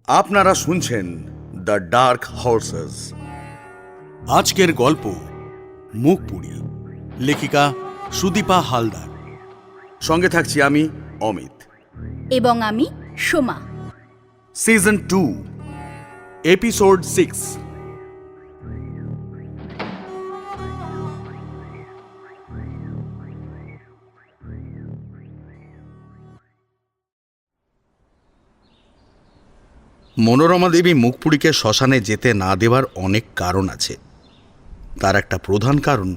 আপনারা শুনছেন the dark horse's. আজকের গল্প মুখপুরি, লেখিকা সুদীপা হালদার। সঙ্গে থাকছি আমি অমিত এবং আমি সোমা। Season 2, episode 6। মনোরমা দেবী মুখপুরীকে শ্মশানে যেতে না দেওয়ার অনেক কারণ আছে। তার একটা প্রধান কারণ,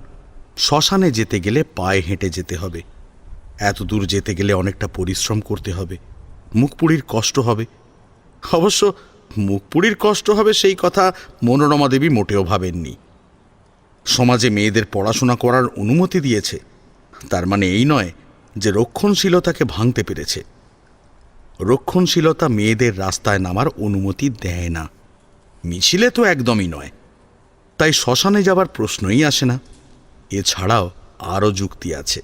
শ্মশানে যেতে গেলে পায়ে হেঁটে যেতে হবে। এত দূর যেতে গেলে অনেকটা পরিশ্রম করতে হবে, মুখপুরীর কষ্ট হবে। অবশ্য মুখপুরীর কষ্ট হবে সেই কথা মনোরমা দেবী মোটেও ভাবেননি। সমাজে মেয়েদের পড়াশোনা করার অনুমতি দিয়েছে, তার মানে এই নয় যে রক্ষণশীলতাকে ভাঙতে পেরেছে। রক্ষণশীলতা মেয়েদের রাস্তায় নামার অনুমতি দেয় না, মিছিলে তো একদমই নয়। তাই শ্মশানে যাবার প্রশ্নই আসে না। এছাড়াও আরও যুক্তি আছে।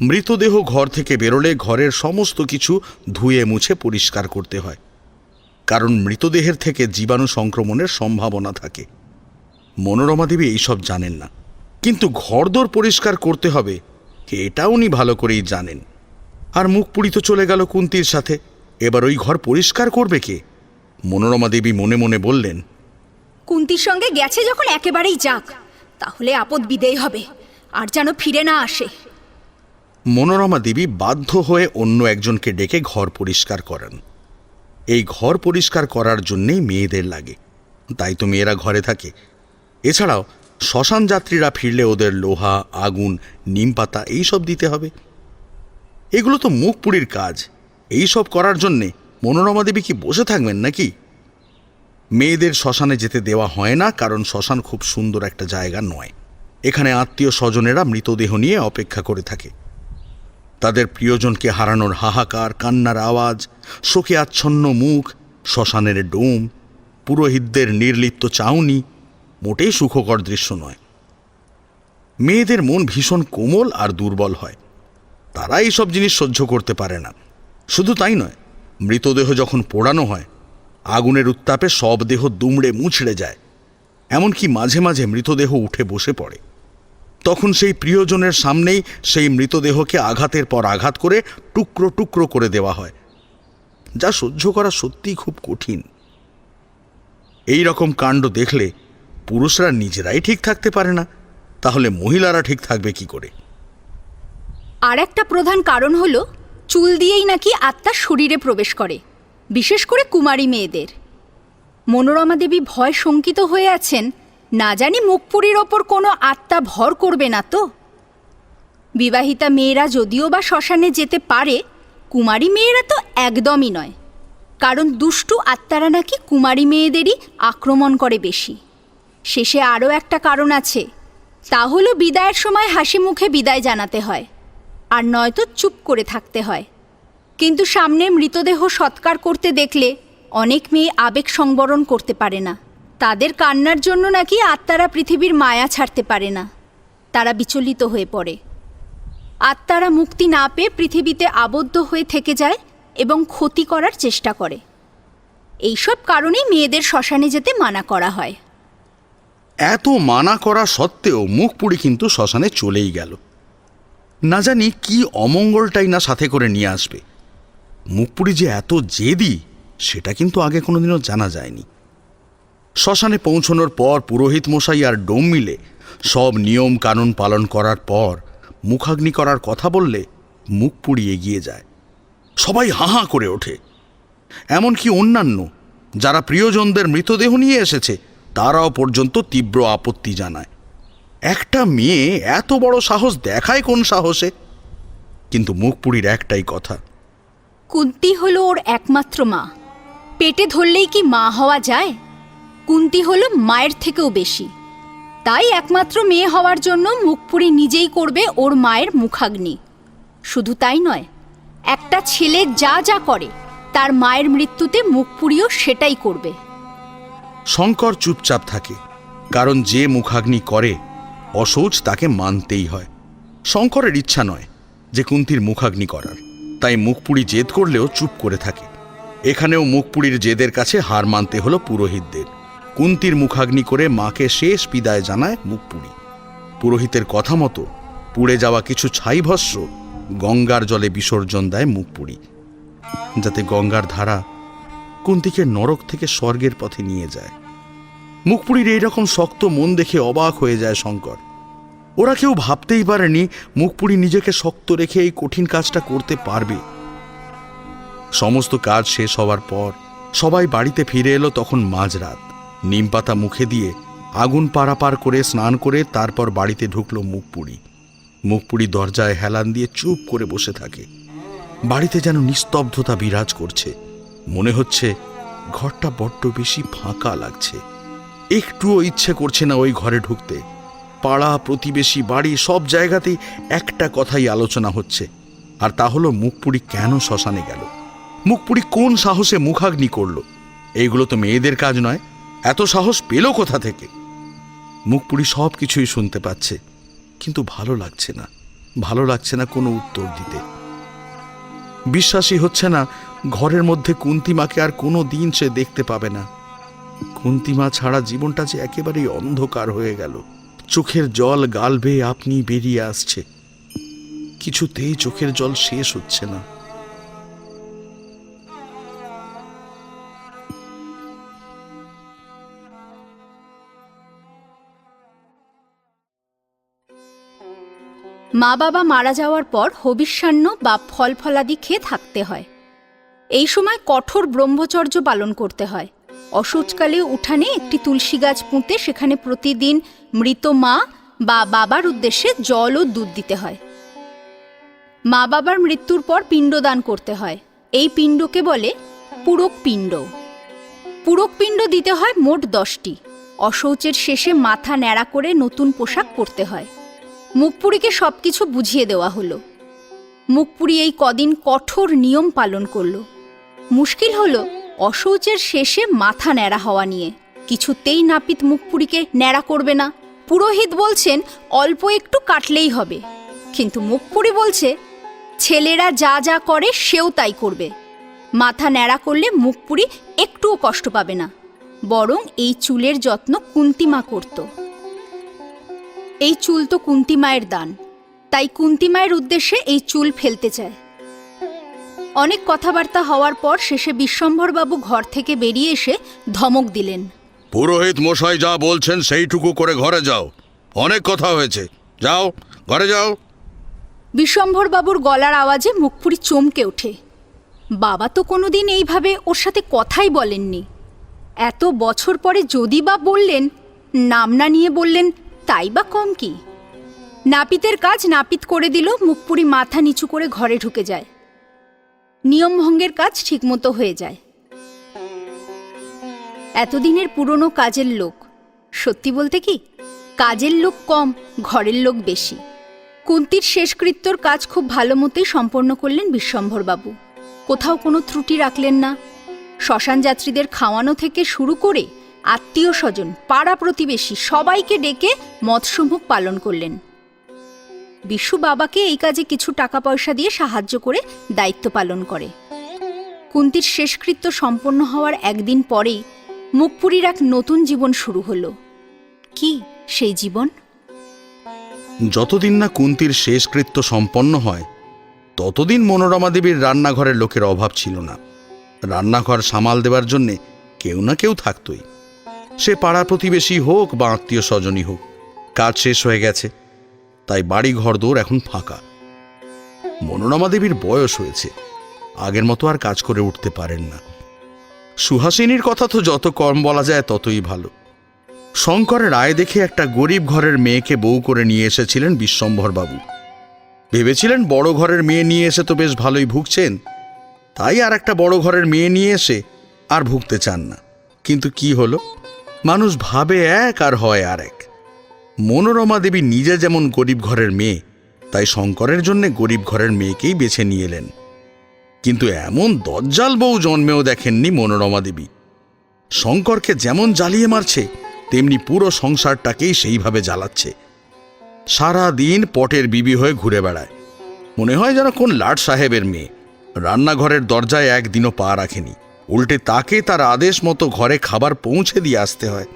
মৃতদেহ ঘর থেকে বেরোলে ঘরের সমস্ত কিছু ধুয়ে মুছে পরিষ্কার করতে হয়, কারণ মৃতদেহের থেকে জীবাণু সংক্রমণের সম্ভাবনা থাকে। মনোরমা দেবী এইসব জানেন না, কিন্তু ঘরদোর পরিষ্কার করতে হবে এটা উনি ভালো করেই জানেন। আর মুখপুরী তো চলে গেল কুন্তির সাথে, এবার ওই ঘর পরিষ্কার করবে কে? মনোরমা দেবী মনে মনে বললেন, কুন্তির সঙ্গে গেছে যখন একেবারেই যাক, তাহলে আপদ বিদেয় হবে, আর যেন ফিরে না আসে। মনোরমা দেবী বাধ্য হয়ে অন্য একজনকে ডেকে ঘর পরিষ্কার করান। এই ঘর পরিষ্কার করার জন্যেই মেয়েদের লাগে, তাই তো মেয়েরা ঘরে থাকে। এছাড়াও শ্মশান যাত্রীরা ফিরলে ওদের লোহা, আগুন, নিমপাতা এইসব দিতে হবে। এগুলো তো মুখপুরীর কাজ। এইসব করার জন্যে মনোরমা দেবী কি বসে থাকবেন নাকি? মেয়েদের শ্মশানে যেতে দেওয়া হয় না, কারণ শ্মশান খুব সুন্দর একটা জায়গা নয়। এখানে আত্মীয় স্বজনেরা মৃতদেহ নিয়ে অপেক্ষা করে থাকে। তাদের প্রিয়জনকে হারানোর হাহাকার, কান্নার আওয়াজ, শোকে আচ্ছন্ন মুখ, শ্মশানের ডোম, পুরোহিতদের নির্লিপ্ত চাউনি মোটেই সুখকর দৃশ্য নয়। মেয়েদের মন ভীষণ কোমল আর দুর্বল হয়, তারা এইসব জিনিস সহ্য করতে পারে না। শুধু তাই নয়, মৃতদেহ যখন পোড়ানো হয়, আগুনের উত্তাপে সব দেহ দুমড়ে মুচড়ে যায়। এমনকি মাঝে মাঝে মৃতদেহ উঠে বসে পড়ে। তখন সেই প্রিয়জনের সামনেই সেই মৃতদেহকে আঘাতের পর আঘাত করে টুকরো টুকরো করে দেওয়া হয়, যা সহ্য করা সত্যিই খুব কঠিন। এই রকম কাণ্ড দেখলে পুরুষরা নিজেরাই ঠিক থাকতে পারে না, তাহলে মহিলারা ঠিক থাকবে কি করে? আর একটা প্রধান কারণ হলো, চুল দিয়েই নাকি আত্মা শরীরে প্রবেশ করে, বিশেষ করে কুমারী মেয়েদের। মনোরমা দেবী ভয় শঙ্কিত হয়ে আছেন, না জানি মুখপুরীর ওপর কোনো আত্মা ভর করবে না তো। বিবাহিতা মেয়েরা যদিও বা শ্মশানে যেতে পারে, কুমারী মেয়েরা তো একদমই নয়, কারণ দুষ্টু আত্মারা নাকি কুমারী মেয়েদেরই আক্রমণ করে বেশি। শেষে আরও একটা কারণ আছে, তা হলো বিদায়ের সময় হাসি মুখে বিদায় জানাতে হয়, আর নয়তো চুপ করে থাকতে হয়। কিন্তু সামনে মৃতদেহ সৎকার করতে দেখলে অনেক মেয়ে আবেগ সংবরণ করতে পারে না। তাদের কান্নার জন্য নাকি আত্মারা পৃথিবীর মায়া ছাড়তে পারে না, তারা বিচলিত হয়ে পড়ে। আত্মারা মুক্তি না পেয়ে পৃথিবীতে আবদ্ধ হয়ে থেকে যায় এবং ক্ষতি করার চেষ্টা করে। এইসব কারণেই মেয়েদের শ্মশানে যেতে মানা করা হয়। এত মানা করা সত্ত্বেও মুখপুরী কিন্তু শ্মশানে চলেই গেল। না জানি কি অমঙ্গলটাই না সাথে করে নিয়ে আসবে। মুখপুরী যে এত জেদি, সেটা কিন্তু আগে কোনোদিনও জানা যায়নি। শ্মশানে পৌঁছানোর পর পুরোহিত মশাই আর ডোম মিলে সব নিয়ম কানুন পালন করার পর মুখাগ্নি করার কথা বললে মুখপুরী এগিয়ে যায়। সবাই হাঁ করে ওঠে। এমনকি অন্যান্য যারা প্রিয়জনদের মৃতদেহ নিয়ে এসেছে, তারাও পর্যন্ত তীব্র আপত্তি জানায়। একটা মেয়ে এত বড় সাহস দেখায় কোন সাহসে? কিন্তু মুখপুরীর একটাই কথা, কুন্তি হলো ওর একমাত্র মা। পেটে ধরলেই কি মা হওয়া যায়? কুন্তি হলো মায়ের থেকেও বেশি। তাই একমাত্র মেয়ে হওয়ার জন্য মুখপুরী নিজেই করবে ওর মায়ের মুখাগ্নি। শুধু তাই নয়, একটা ছেলে যা যা করে তার মায়ের মৃত্যুতে মুখপুরীও সেটাই করবে। শঙ্কর চুপচাপ থাকে, কারণ যে মুখাগ্নি করে অশৌচ তাকে মানতেই হয়। শঙ্করের ইচ্ছা নয় যে কুন্তির মুখাগ্নি করার, তাই মুখপুরী জেদ করলেও চুপ করে থাকে। এখানেও মুখপুরীর জেদের কাছে হার মানতে হলো পুরোহিতদের। কুন্তির মুখাগ্নি করে মাকে শেষ বিদায় জানায় মুখপুরী। পুরোহিতের কথা মতো পুড়ে যাওয়া কিছু ছাই ভস্ম গঙ্গার জলে বিসর্জন দেয় মুখপুরী, যাতে গঙ্গার ধারা কুন্তিকে নরক থেকে স্বর্গের পথে নিয়ে যায়। মুখপুরীর এইরকম শক্ত মন দেখে অবাক হয়ে যায় শঙ্কর। ওরা কেউ ভাবতেই পারেনি মুখপুরী নিজেকে শক্ত রেখে এই কঠিন কাজটা করতে পারবে। সমস্ত কাজ শেষ হওয়ার পর সবাই বাড়িতে ফিরে এলো তখন মাঝরাত। নিমপাতা মুখে দিয়ে আগুন পারাপার করে স্নান করে তারপর বাড়িতে ঢুকলো মুখপুরী। মুখপুরী দরজায় হেলান দিয়ে চুপ করে বসে থাকে। বাড়িতে যেন নিস্তব্ধতা বিরাজ করছে। মনে হচ্ছে ঘরটা বড্ড বেশি ফাঁকা লাগছে। একটুও ইচ্ছে করছে না ওই ঘরে ঢুকতে। পাড়া প্রতিবেশী বাড়ি সব জায়গাতেই একটা কথাই আলোচনা হচ্ছে, আর তা হলো মুখপুরী কেন শ্মশানে গেল, মুখপুরী কোন সাহসে মুখাগ্নি করল। এইগুলো তো মেয়েদের কাজ নয়, এত সাহস পেল কোথা থেকে? মুখপুরী সব কিছুই শুনতে পাচ্ছে, কিন্তু ভালো লাগছে না কোনো উত্তর দিতে। বিশ্বাসই হচ্ছে না ঘরের মধ্যে কুন্তিমাকে আর কোনো দিন সে দেখতে পাবে না। কুন্তিমা ছাড়া জীবনটা যে একেবারেই অন্ধকার হয়ে গেল। চোখের জল গাল বেয়ে আপনি বেরিয়ে আসছে, কিছুতেই চোখের জল শেষ হচ্ছে না। মা বাবা মারা যাওয়ার পর হবিষ্যান্ন বা ফল ফলাদি খেয়ে থাকতে হয়। এই সময় কঠোর ব্রহ্মচর্য পালন করতে হয়। অশৌচকালে উঠানে একটি তুলসী গাছ পুঁতে সেখানে প্রতিদিন মৃত মা বা বাবার উদ্দেশ্যে জল ও দুধ দিতে হয়। মা বাবার মৃত্যুর পর পিণ্ডদান করতে হয়। এই পিণ্ডকে বলে পুরক পিণ্ড। পুরক পিণ্ড দিতে হয় মোট 10টি। অশৌচের শেষে মাথা ন্যাড়া করে নতুন পোশাক পরতে হয়। মুখপুরীকে সবকিছু বুঝিয়ে দেওয়া হলো। মুখপুরী এই কদিন কঠোর নিয়ম পালন করল। মুশকিল হলো অশৌচের শেষে মাথা ন্যাড়া হওয়া নিয়ে। কিছুতেই নাপিত মুখপুরীকে ন্যাড়া করবে না। পুরোহিত বলছেন অল্প একটু কাটলেই হবে, কিন্তু মুখপুরী বলছে ছেলেরা যা যা করে সেও তাই করবে। মাথা ন্যাড়া করলে মুখপুরী একটুও কষ্ট পাবে না, বরং এই চুলের যত্ন কুন্তিমা করত। এই চুল তো কুন্তিমায়ের দান, তাই কুন্তিমায়ের উদ্দেশ্যে এই চুল ফেলতে চায়। অনেক কথাবার্তা হওয়ার পর শেষে বিশ্বম্ভরবাবু ঘর থেকে বেরিয়ে এসে ধমক দিলেন, পুরোহিত মশাই যা বলছেন সেইটুকু করে ঘরে যাও, অনেক কথা হয়েছে, যাও ঘরে যাও। বিশ্বম্ভরবাবুর গলার আওয়াজে মুখপুরী চমকে ওঠে। বাবা তো কোনোদিন এইভাবে ওর সাথে কথাই বলেননি। এত বছর পরে যদি বা বললেন, নাম না নিয়ে বললেন, তাই বা কম কি? নাপিতের কাজ নাপিত করে দিল। মুখপুরী মাথা নিচু করে ঘরে ঢুকে যায়। নিয়মভঙ্গের কাজ ঠিকমতো হয়ে যায়। এতদিনের পুরনো কাজের লোক, সত্যি বলতে কি কাজের লোক কম, ঘরের লোক বেশি। কুন্তির শেষকৃত্যর কাজ খুব ভালো মতোই সম্পন্ন করলেন বিশ্বম্ভরবাবু। কোথাও কোনো ত্রুটি রাখলেন না। শ্মশান যাত্রীদের খাওয়ানো থেকে শুরু করে আত্মীয় স্বজন, পাড়া প্রতিবেশী সবাইকে ডেকে মৎস্যভোগ পালন করলেন। বিশু বাবাকে এই কাজে কিছু টাকা পয়সা দিয়ে সাহায্য করে দায়িত্ব পালন করে। কুন্তির শেষকৃত্য সম্পন্ন হওয়ার একদিন পরেই মুখপুরীর এক নতুন জীবন শুরু হলো। কি সেই জীবন? যতদিন না কুন্তির শেষকৃত্য সম্পন্ন হয় ততদিন মনোরমা দেবীর রান্নাঘরের লোকের অভাব ছিল না। রান্নাঘর সামাল দেওয়ার জন্যে কেউ না কেউ থাকতই, সে পাড়া প্রতিবেশী হোক বা আত্মীয় স্বজনই হোক। কাজ শেষ হয়ে গেছে, তাই বাড়ি ঘরদোর এখন ফাঁকা। মনোরমা দেবীর বয়স হয়েছে, আগের মতো আর কাজ করে উঠতে পারেন না। সুহাসিনীর কথা তো যত কম বলা যায় ততই ভালো। শঙ্করের আয় দেখে একটা গরিব ঘরের মেয়েকে বউ করে নিয়ে এসেছিলেন বিশ্বম্ভরবাবু। ভেবেছিলেন বড় ঘরের মেয়ে নিয়ে এসে তো বেশ ভালোই ভুগছেন, তাই আর একটা বড় ঘরের মেয়ে নিয়ে এসে আর ভুগতে চান না। কিন্তু কি হলো, মানুষ ভাবে এক আর হয় আর এক। মনোরমা দেবী নিজে যেমন গরিব ঘরের মেয়ে, তাই শঙ্করের জন্য গরিব ঘরের মেয়েকেই বেছে নিয়ে এলেন। কিন্তু এমন দজ্জাল বউ জন্মেও দেখেননি মনোরমা দেবী। শঙ্করকে যেমন জ্বালিয়ে মারছে, তেমনি পুরো সংসারটাকেই সেইভাবে জ্বালাচ্ছে। সারা দিন পটের বিবি হয়ে ঘুরে বেড়ায়, মনে হয় যেন কোন লাট সাহেবের মেয়ে। রান্নাঘরের দরজায় একদিনও পা রাখেনি। উল্টে তাকে তার আদেশ মতো ঘরে খাবার পৌঁছে দিয়ে আসতে হয়।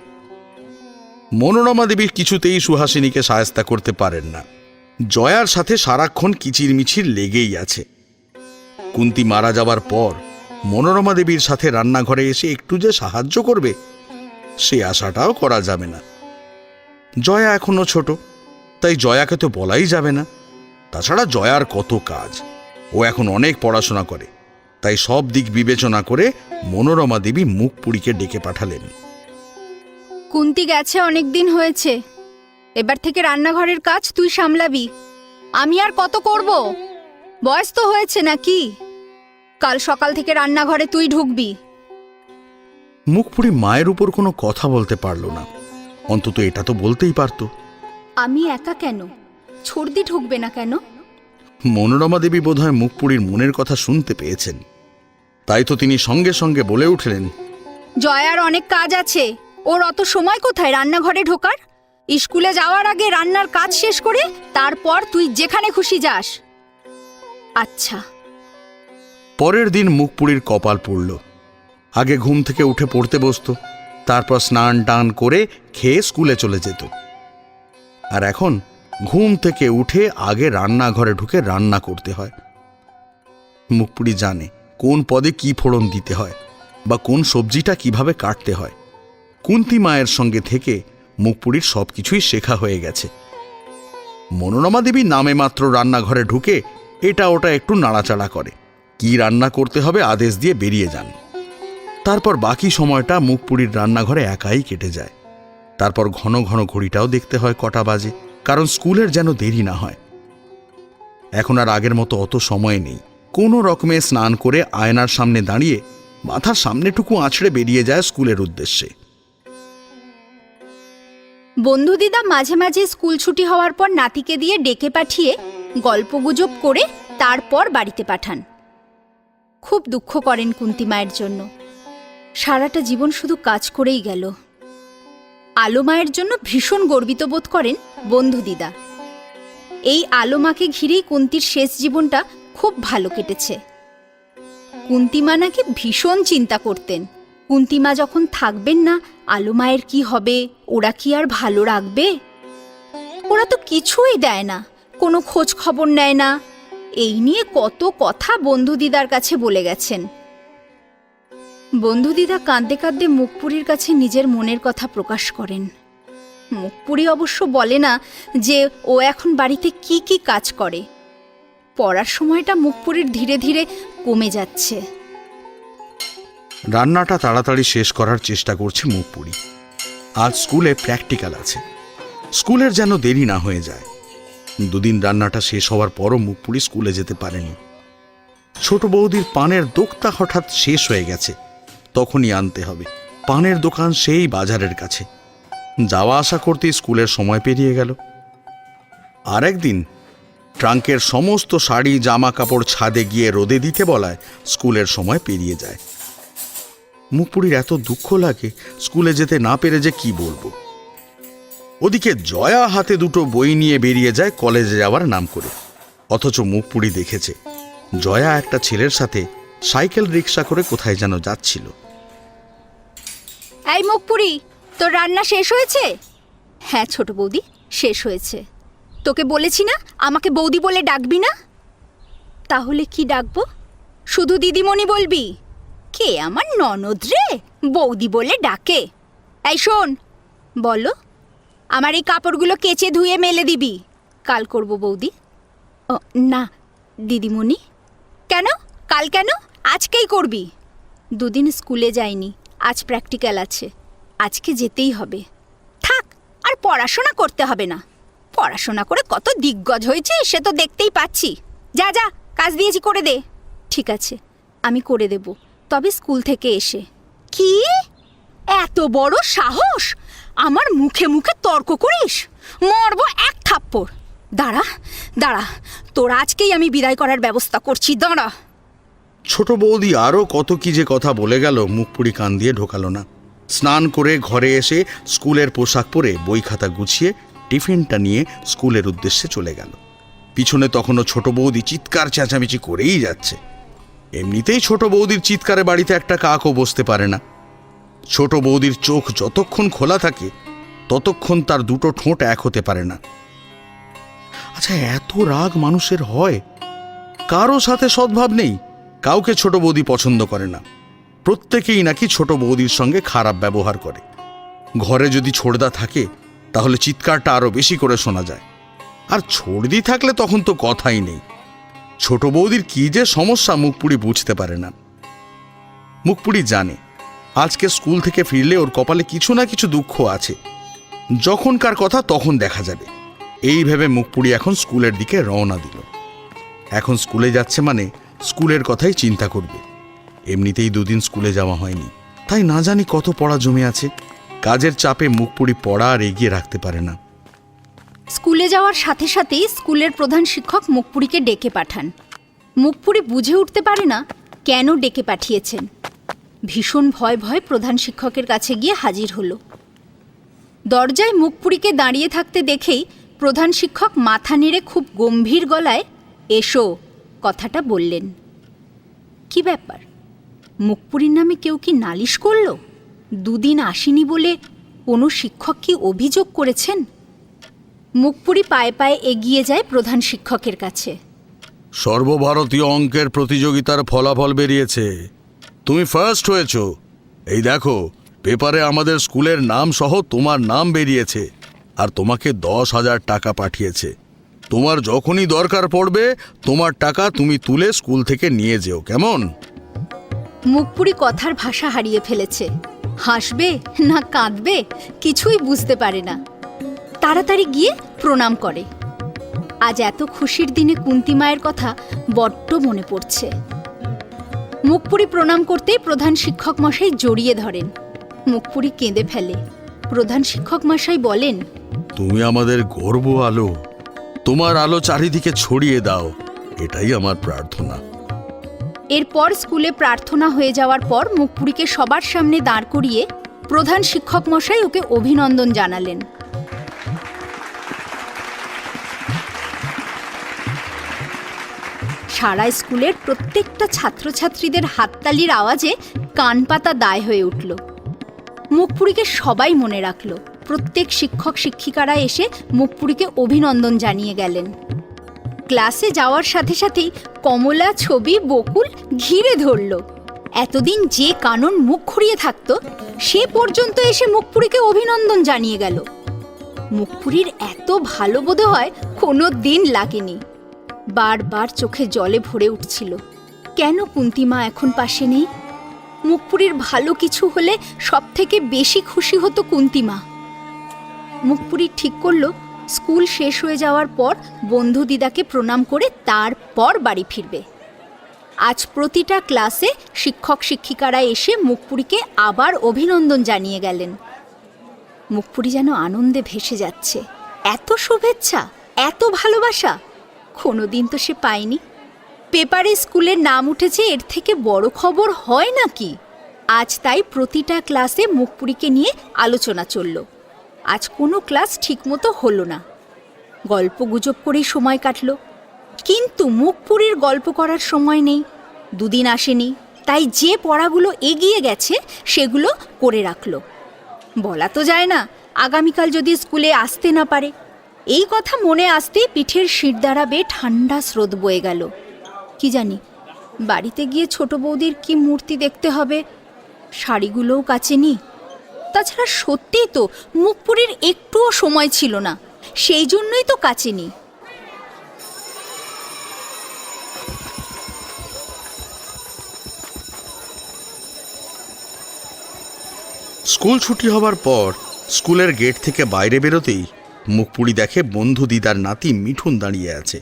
মনোরমা দেবী কিছুতেই সুহাসিনীকে সায়স্তা করতে পারেন না। জয়ার সাথে সারাক্ষণ কিচিরমিচির লেগেই আছে। কুন্তী মারা যাবার পর মনোরমা দেবীর সাথে রান্নাঘরে এসে একটু যে সাহায্য করবে সে আশাটাও করা যাবে না। জয়া এখনো ছোট, তাই জয়াকে তো বলাই যাবে না। তাছাড়া জয়ার কত কাজ, ও এখন অনেক পড়াশোনা করে, তাই সব দিক বিবেচনা করে মনোরমা দেবী মুখপুরীকে ডেকে পাঠালেন। কুন্তী গেছে অনেক দিন হয়েছে, এবার থেকে রান্নাঘরের কাজ তুই সামলাবি। আমি আর কত করব? বয়স তো হয়েছে নাকি? কাল সকাল থেকে রান্নাঘরে তুই ঢুকবি। মুখপুরী মায়ের উপর কোনো কথা বলতে পারল না, অন্তত এটা তো বলতেই পারত। আমি একা কেন? ছর্দি ঢুকবে না কেন? মনোরমা দেবী বোধহয় মুখপুরীর মনের কথা শুনতে পেয়েছেন, তাই তো তিনি সঙ্গে সঙ্গে বলে উঠলেন, জয়ার অনেক কাজ আছে, ওর অত সময় কোথায় রান্নাঘরে ঢোকার? স্কুলে যাওয়ার আগে রান্নার কাজ শেষ করে তারপর তুই যেখানে খুশি যাস। আচ্ছা। পরের দিন মুখপুরীর কপাল পড়ল। আগে ঘুম থেকে উঠে পড়তে বসত, তারপর স্নান টান করে খেয়ে স্কুলে চলে যেত। আর এখন ঘুম থেকে উঠে আগে রান্নাঘরে ঢুকে রান্না করতে হয়। মুখপুরী জানে কোন পদে কি ফোড়ন দিতে হয় বা কোন সবজিটা কিভাবে কাটতে হয়। কুন্তী মায়ের সঙ্গে থেকে মুখপুরীর সবকিছুই শেখা হয়ে গেছে। মনোরমা দেবী নামে মাত্র রান্নাঘরে ঢুকে এটা ওটা একটু নাড়াচাড়া করে, কি রান্না করতে হবে আদেশ দিয়ে বেরিয়ে যান। তারপর বাকি সময়টা মুখপুরীর রান্নাঘরে একাই কেটে যায়। তারপর ঘন ঘন ঘড়িটাও দেখতে হয় কটা বাজে, কারণ স্কুলের যেন দেরি না হয়। এখন আর আগের মতো অত সময় নেই। কোনো রকমে স্নান করে আয়নার সামনে দাঁড়িয়ে মাথার সামনেটুকু আঁচড়ে বেরিয়ে যায় স্কুলের উদ্দেশ্যে। বন্ধু দিদা মাঝে মাঝে স্কুল ছুটি হওয়ার পর নাতিকে দিয়ে ডেকে পাঠিয়ে গল্পগুজব করে তারপর বাড়িতে পাঠান। খুব দুঃখ করেন কুন্তী মায়ের জন্য। সারাটা জীবন শুধু কাজ করেই গেল। আলো মায়ের জন্য ভীষণ গর্বিত বোধ করেন বন্ধু দিদা। এই আলো মাকে ঘিরেই কুন্তীর শেষ জীবনটা খুব ভালো কেটেছে। কুন্তী মা নাকি ভীষণ চিন্তা করতেন, কুন্তী মা যখন থাকবেন না আলো মায়ের কি হবে, ওরা কি আর ভালো রাখবে? ওরা তো কিছুই দেয় না, কোনো খোঁজ খবর নেয় না। এই নিয়ে কত কথা বন্ধু দিদার কাছে বলে গেছেন। বন্ধু দিদা কাঁদতে কাঁদতে মুখপুরীর কাছে নিজের মনের কথা প্রকাশ করেন। মুখপুরী অবশ্য বলে না যে ও এখন বাড়িতে কি কি কাজ করে। পড়ার সময়টা মুখপুরীর ধীরে ধীরে কমে যাচ্ছে। রান্নাটা তাড়াতাড়ি শেষ করার চেষ্টা করছে মুখপুরী। আজ স্কুলে প্র্যাকটিক্যাল আছে, স্কুলের যেন দেরি না হয়ে যায়। দুদিন রান্নাটা শেষ হওয়ার পরও মুখপুরী স্কুলে যেতে পারেনি। ছোট বৌদির পানের দোক্তা হঠাৎ শেষ হয়ে গেছে, তখনই আনতে হবে। পানের দোকান সেই বাজারের কাছে। যাওয়া আসা করতে স্কুলের সময় পেরিয়ে গেল। আর একদিন ট্রাঙ্কের সমস্ত শাড়ি জামা কাপড় ছাদে গিয়ে রোদে দিতে বলায় স্কুলের সময় পেরিয়ে যায়। মুখপুরীর এত দুঃখ লাগে স্কুলে যেতে না পেরে যে কি বলবো। ওদিকে জয়া হাতে দুটো বই নিয়ে বেরিয়ে যায় কলেজে যাওয়ার নাম করে, অথচ মুখপুরী দেখেছে জয়া একটা ছেলের সাথে সাইকেল রিক্সা করে কোথায় যেন যাচ্ছিল। এই মুখপুরী, তোর রান্না শেষ হয়েছে? হ্যাঁ ছোট বৌদি, শেষ হয়েছে। তোকে বলেছি না আমাকে বৌদি বলে ডাকবি না? তাহলে কি ডাকবো? শুধু দিদিমণি বলবি? কে আমার ননদ রে, বৌদি বলে ডাকে। এই শোন, বলো, আমার এই কাপড়গুলো কেচে ধুয়ে মেলে দিবি, কাল করব বৌদি। ও না দিদিমণি। কেন কাল কেন? আজকেই করবি। দুদিন স্কুলে যাইনি, আজ প্র্যাকটিক্যাল আছে, আজকে যেতেই হবে। থাক, আর পড়াশোনা করতে হবে না। পড়াশোনা করে কত দিগ্গজ হয়েছে সে তো দেখতেই পাচ্ছি। যা যা, কাজ দিয়েছি করে দে। ঠিক আছে, আমি করে দেব, তবে স্কুল থেকে এসে। কি এত বড় সাহস, আমার মুখে মুখে তর্ক করিস? মরব এক থাপ্পড়। দাঁড়া দাঁড়া, তোর আজকেই আমি বিদায় করার ব্যবস্থা করছি, দাঁড়া। ছোট বৌদি আরও কত কি যে কথা বলে গেল, মুখপুরী কান দিয়ে ঢোকালো না। স্নান করে ঘরে এসে স্কুলের পোশাক পরে বই খাতা গুছিয়ে টিফিনটা নিয়ে স্কুলের উদ্দেশ্যে চলে গেল। পিছনে তখনও ছোট বৌদি চিৎকার চেঁচামেচি করেই যাচ্ছে। এমনিতেই ছোট বৌদির চিৎকারে বাড়িতে একটা কাকও বসতে পারে না। ছোট বৌদির চোখ যতক্ষণ খোলা থাকে ততক্ষণ তার দুটো ঠোঁট এক হতে পারে না। আচ্ছা, এত রাগ মানুষের হয়? কারো সাথে সদ্ভাব নেই, কাউকে ছোট বৌদি পছন্দ করে না। প্রত্যেকেই নাকি ছোট বৌদির সঙ্গে খারাপ ব্যবহার করে। ঘরে যদি ছোড়দা থাকে তাহলে চিৎকারটা আরো বেশি করে শোনা যায়, আর ছোড়দি থাকলে তখন তো কথাই নেই। ছোট বৌদির কি যে সমস্যা মুখপুরি বুঝতে পারে না। মুখপুরি জানে আজকে স্কুল থেকে ফিরলে ওর কপালে কিছু না কিছু দুঃখ আছে, যখনকার কথা তখন দেখা যাবে। এই ভেবে মুখপুরি এখন স্কুলের দিকে রওনা দিল। এখন স্কুলে যাচ্ছে মানে স্কুলের কথাই চিন্তা করবে। এমনিতেই দুদিন স্কুলে যাওয়া হয়নি, তাই না জানি কত পড়া জমে আছে। কাজের চাপে মুখপুরি পড়া আর এগিয়ে রাখতে পারে না। স্কুলে যাওয়ার সাথে সাথেই স্কুলের প্রধান শিক্ষক মুখপুরিকে ডেকে পাঠান। মুখপুরি বুঝে উঠতে পারে না কেন ডেকে পাঠিয়েছেন। ভীষণ ভয় ভয় প্রধান শিক্ষকের কাছে গিয়ে হাজির হলো। দরজায় মুখপুরিকে দাঁড়িয়ে থাকতে দেখেই প্রধান শিক্ষক মাথা নেড়ে খুব গম্ভীর গলায় এসো কথাটা বললেন। কি ব্যাপার, মুখপুরির নামে কেউ কি নালিশ করল? দুদিন আসেনি বলে কোনো শিক্ষক কি অভিযোগ করেছেন? মুখপুরি পায়ে পায়ে এগিয়ে যায় প্রধান শিক্ষকের কাছে। সর্বভারতীয় অঙ্কের প্রতিযোগিতার ফলাফল বেরিয়েছে, তুমি ফার্স্ট হয়েছ। এই দেখো, পেপারে আমাদের স্কুলের নাম সহ তোমার নাম বেরিয়েছে, আর তোমাকে 10,000 টাকা পাঠিয়েছে। তোমার যখনই দরকার পড়বে তোমার টাকা তুমি তুলে স্কুল থেকে নিয়ে যেও, কেমন? মুখপুরি কথার ভাষা হারিয়ে ফেলেছে। হাসবে না কাঁদবে কিছুই বুঝতে পারে না। তাড়াতাড়ি গিয়ে প্রণাম করে। আজ এত খুশির দিনে কুন্তী মায়ের কথা বড্ড মনে পড়ছে। মুখপুরি প্রণাম করতেই প্রধান শিক্ষক মশাই জড়িয়ে ধরেন। মুখপুরি কেঁদে ফেলে। প্রধান শিক্ষক মশাই বলেন, তুমি আমাদের গর্ব আলো, তোমার আলো চারিদিকে ছড়িয়ে দাও, এটাই আমার প্রার্থনা। এরপর স্কুলে প্রার্থনা হয়ে যাওয়ার পর মুখপুরিকে সবার সামনে দাঁড় করিয়ে প্রধান শিক্ষক মশাই ওকে অভিনন্দন জানালেন। সারা স্কুলের প্রত্যেকটা ছাত্রছাত্রীদের হাততালির আওয়াজে কান পাতা দায় হয়ে উঠল। মুখপুরিকে সবাই মনে রাখল। প্রত্যেক শিক্ষক শিক্ষিকারা এসে মুখপুরিকে অভিনন্দন জানিয়ে গেলেন। ক্লাসে যাওয়ার সাথে সাথেই কমলা, ছবি, বকুল ঘিরে ধরল। এতদিন যে কানন মুখ খুঁড়িয়ে থাকত সে পর্যন্ত এসে মুখপুরিকে অভিনন্দন জানিয়ে গেল। মুখপুরির এত ভালো বোধ হয় কোনো দিন লাগেনি। বারবার চোখে জলে ভরে উঠছিল। কেন কুন্তী মা এখন পাশে নেই? মুখপুরির ভালো কিছু হলে সব থেকে বেশি খুশি হতো কুন্তী মা। মুখপুরি ঠিক করল স্কুল শেষ হয়ে যাওয়ার পর বন্ধু দিদাকে প্রণাম করে তারপর বাড়ি ফিরবে। আজ প্রতিটা ক্লাসে শিক্ষক শিক্ষিকারা এসে মুখপুরিকে আবার অভিনন্দন জানিয়ে গেলেন। মুখপুরি যেন আনন্দে ভেসে যাচ্ছে। এত শুভেচ্ছা, এত ভালোবাসা কোনোদিন তো সে পায়নি। পেপারে স্কুলের নাম উঠেছে, এর থেকে বড় খবর হয় নাকি? আজ তাই প্রতিটা ক্লাসে মুখপুরিকে নিয়ে আলোচনা চলল। আজ কোনো ক্লাস ঠিকমতো হলো না, গল্প গুজব করেই সময় কাটল। কিন্তু মুখপুরির গল্প করার সময় নেই। দুদিন আসেনি, তাই যে পড়াগুলো এগিয়ে গেছে সেগুলো করে রাখল। বলা তো যায় না আগামীকাল যদি স্কুলে আসতে না পারে। এই কথা মনে আসতেই পিঠের শিরদাঁড়া বেয়ে ঠান্ডা স্রোত বয়ে গেল। কি জানি বাড়িতে গিয়ে ছোট বৌদির কি মূর্তি দেখতে হবে, শাড়িগুলোও কাচেনি। তাছাড়া সত্যিই তো মুখপুরির একটুও সময় ছিল না, সেই জন্যই তো কাচেনি। স্কুল ছুটি হবার পর স্কুলের গেট থেকে বাইরে বেরোতেই মুখপুরি দেখে বন্ধু দিদার নাতি মিঠুন দাঁড়িয়ে আছে।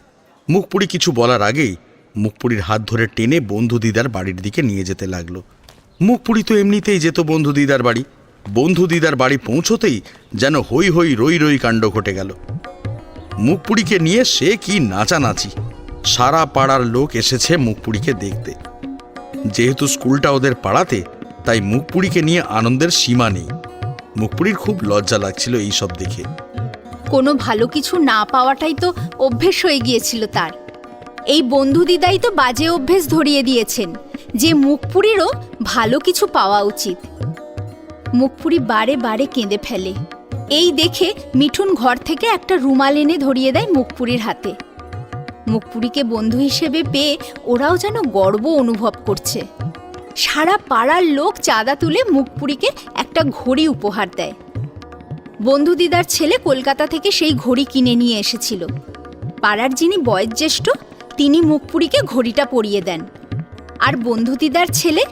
মুখপুরি কিছু বলার আগেই মুখপুরির হাত ধরে টেনে বন্ধু দিদার বাড়ির দিকে নিয়ে যেতে লাগলো। মুখপুরি তো এমনিতেই যেত বন্ধু দিদার বাড়ি। বন্ধু দিদার বাড়ি পৌঁছতেই যেন হই হই রই রই কাণ্ড ঘটে গেল। মুখপুরিকে নিয়ে সে কি নাচানাচি! সারা পাড়ার লোক এসেছে মুখপুরিকে দেখতে। যেহেতু স্কুলটা ওদের পাড়াতে, তাই মুখপুরিকে নিয়ে আনন্দের সীমা নেই। মুখপুরির খুব লজ্জা লাগছিল এই সব দেখে। কোনো ভালো কিছু না পাওয়াটাই তো অভ্যেস হয়ে গিয়েছিল তার। এই বন্ধু দিদাই তো বাজে অভ্যেস ধরিয়ে দিয়েছেন। যে মুখপুরীরও ভালো কিছু পাওয়া উচিত। মুখপুরী বারে বারে কেঁদে ফেলে। এই দেখে মিঠুন ঘর থেকে একটা রুমাল এনে ধরিয়ে দেয় মুখপুরীর হাতে। মুখপুরীকে বন্ধু হিসেবে পেয়ে ওরাও যেন গর্ব অনুভব করছে। সারা পাড়ার লোক চাঁদা তুলে মুখপুরীকে একটা ঘড়ি উপহার দেয়। বন্ধু দিদার ছেলে কলকাতা থেকে সেই ঘড়ি কিনে নিয়ে এসেছিল। পাড়ার যিনি বয়োজ্যেষ্ঠ তিনি মুখপুরীকে ঘড়িটা পরিয়ে দেন। আর বন্ধু দিদার ছেলে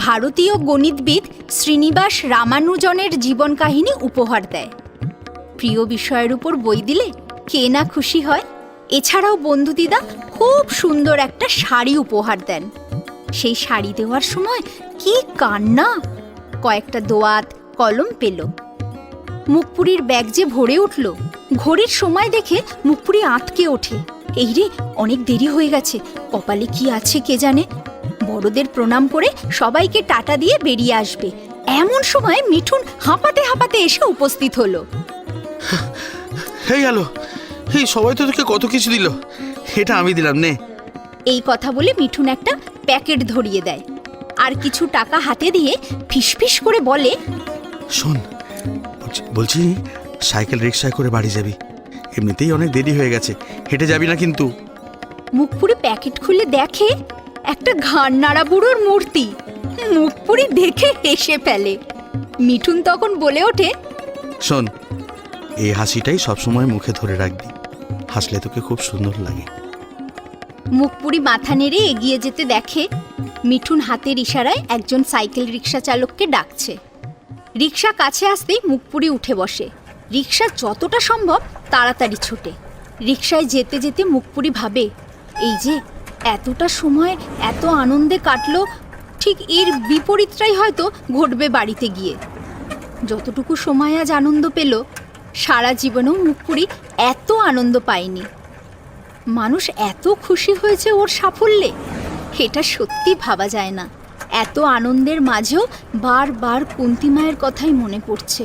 ভারতীয় গণিতবিদ শ্রীনিবাস রামানুজনের জীবন কাহিনী উপহার দেয়। প্রিয় বিষয়ের উপর বই দিলে কে না খুশি হয়। এছাড়াও বন্ধু দিদা খুব সুন্দর একটা শাড়ি উপহার দেন। সেই শাড়ি দেওয়ার সময় কি কান্না! কয়েকটা দোয়াত কলম পেল। মুখপুরীর ব্যাগ যে ভরে উঠল। ঘড়ির সময় দেখে মুখপুরী আটকে ওঠে। এই রে, অনেক দেরি হয়ে গেছে, কপালে কি আছে কে জানে। বড়দের প্রণাম করে সবাইকে টাটা দিয়ে বেরিয়ে আসবে। এমন সময় মিঠুন হাঁপাতে হাঁপাতে এসে উপস্থিত হলো। এই গেল, এই সবাই তো তোকে কত কিছু দিল, এটা আমি দিলাম নে। এই কথা বলে মিঠুন একটা প্যাকেট ধরিয়ে দেয় আর কিছু টাকা হাতে দিয়ে ফিসফিস করে বলে, শোন, বলছি সাইকেল রিক্সায় করে বাড়ি যাবি, এমনিতেই অনেক দেরি হয়ে গেছে, হেঁটে যাবি না কিন্তু। মুখপুরী প্যাকেট খুলে দেখে একটা ঘাড় নাড়া বুড়োর মূর্তি। মুখপুরী দেখে হেসে ফেলে। মিঠুন তখন বলে ওঠে, শোন, এই হাসিটাই সবসময় মুখে ধরে রাখবি, হাসলে তোকে খুব সুন্দর লাগে। মুখপুরী মাথা নেড়ে এগিয়ে যেতে দেখে মিঠুন হাতের ইশারায় একজন সাইকেল রিক্সা চালককে ডাকছে। রিক্সা কাছে আসতেই মুখপুরী উঠে বসে। রিক্সা যতটা সম্ভব তাড়াতাড়ি ছোটে। রিক্সায় যেতে যেতে মুখপুরী ভাবে, এই যে এতটা সময় এত আনন্দে কাটলো, ঠিক এর বিপরীতটাই হয়তো ঘটবে বাড়িতে গিয়ে। যতটুকু সময় আজ আনন্দ পেল, সারা জীবনেও মুখপুরী এত আনন্দ পায়নি। মানুষ এত খুশি হয়েছে ওর সাফল্যে, এটা সত্যি ভাবা যায় না। এত আনন্দের মাঝেও বারবার কুন্তী মায়ের কথাই মনে পড়ছে।